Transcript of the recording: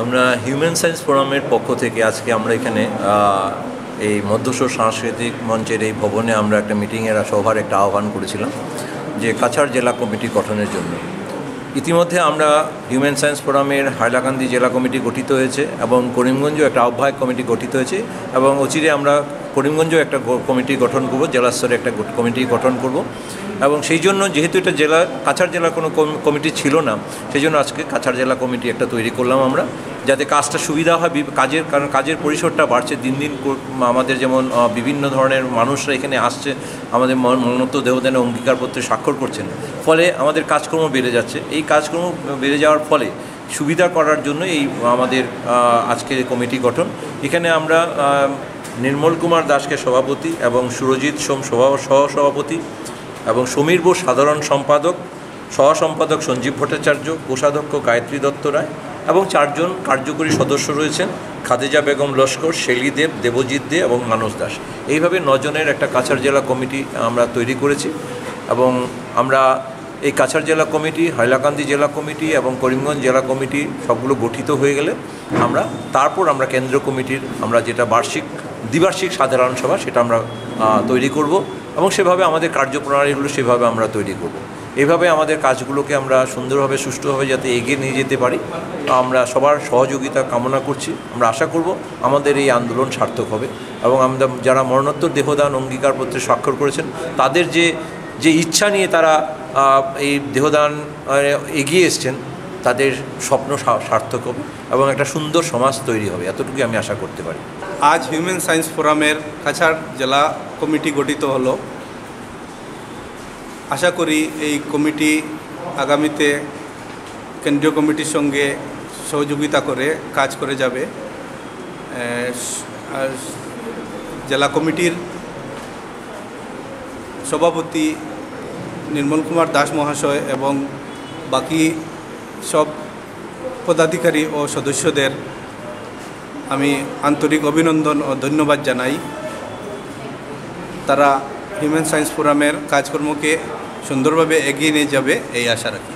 আমরা human science ফোরামের পক্ষ থেকে আজকে আমরা এখানে এই মধ্যশোর সাংস্কৃতিক মঞ্চের এই ভবনে আমরা একটা মিটিংয়ের সভার একটা আহ্বান করেছিলাম যে কাছাড় জেলা কমিটি গঠনের জন্য। ইতিমধ্যে আমরা হিউম্যান সায়েন্স ফোরামের হাইলাকান্দি জেলা কমিটি গঠিত হয়েছে এবং করিমগঞ্জেও একটা আহ্বায়ক কমিটি গঠিত হয়েছে এবং অচিরে আমরা করিমগঞ্জেও একটা কমিটি গঠন করব, জেলা স্তরে একটা কমিটি গঠন করব। এবং সেই জন্য যেহেতু এটা কাছাড় জেলার কোনো কমিটি ছিল না, সেই জন্য আজকে কাছাড় জেলা কমিটি একটা তৈরি করলাম আমরা, যাতে কাজটা সুবিধা হয় কারণ কাজের পরিসরটা বাড়ছে দিন দিন। আমাদের যেমন বিভিন্ন ধরনের মানুষরা এখানে আসছে, আমাদের মনত দেহদানে অঙ্গীকারপত্রে স্বাক্ষর করছেন, ফলে আমাদের কাজকর্ম বেড়ে যাচ্ছে। এই কাজকর্ম বেড়ে যাওয়ার ফলে সুবিধা করার জন্য এই আমাদের আজকের কমিটি গঠন। এখানে আমরা নির্মল কুমার দাসকে সভাপতি এবং সুরজিৎ সোম সহসভাপতি এবং সমীর বোস সাধারণ সম্পাদক, সহসম্পাদক সঞ্জীব ভট্টাচার্য, কোষাধ্যক্ষ গায়ত্রী দত্ত রায় এবং 4 জন কার্যকরী সদস্য রয়েছেন, খাদিজা বেগম লস্কর, শেলী দেব, দেবজিৎ দে এবং মানস দাস। এইভাবে 9 জনের একটা কাছাড় জেলা কমিটি আমরা তৈরি করেছি এবং আমরা এই কাছাড় জেলা কমিটি, হাইলাকান্দি জেলা কমিটি এবং করিমগঞ্জ জেলা কমিটি সবগুলো গঠিত হয়ে গেলে তারপর আমরা কেন্দ্র কমিটির আমরা যেটা দ্বিবার্ষিক সাধারণ সভা সেটা আমরা তৈরি করব এবং সেভাবে আমাদের কার্যপ্রণালীগুলো সেভাবে আমরা তৈরি করব। এইভাবে আমাদের কাজগুলোকে আমরা সুন্দরভাবে সুষ্ঠুভাবে যাতে এগিয়ে নিয়ে যেতে পারি, আমরা সবার সহযোগিতা কামনা করছি। আমরা আশা করব আমাদের এই আন্দোলন সার্থক হবে এবং আমরা যারা মরণোত্তর দেহদান অঙ্গীকারপত্রে স্বাক্ষর করেছেন তাদের যে ইচ্ছা নিয়ে তারা এই দেহদান এগিয়ে এসছেন, তাদের স্বপ্ন সার্থক হবে এবং একটা সুন্দর সমাজ তৈরি হবে, এতটুকুই আমি আশা করতে পারি। আজ হিউম্যান সায়েন্স ফোরামের কাছাড় জেলা কমিটি গঠিত হলো। আশা করি এই কমিটি আগামীতে কেন্দ্রীয় কমিটির সঙ্গে সহযোগিতা করে কাজ করে যাবে। জেলা কমিটির সভাপতি নির্মল কুমার দাস মহাশয় এবং বাকি সব পদাধিকারী ও সদস্যদের আমি আন্তরিক অভিনন্দন ও ধন্যবাদ জানাই। তারা হিউম্যান সায়েন্স ফোরামের কাজকর্মকে সুন্দরভাবে এগিয়ে নিয়ে যাবে এই আশা রাখি।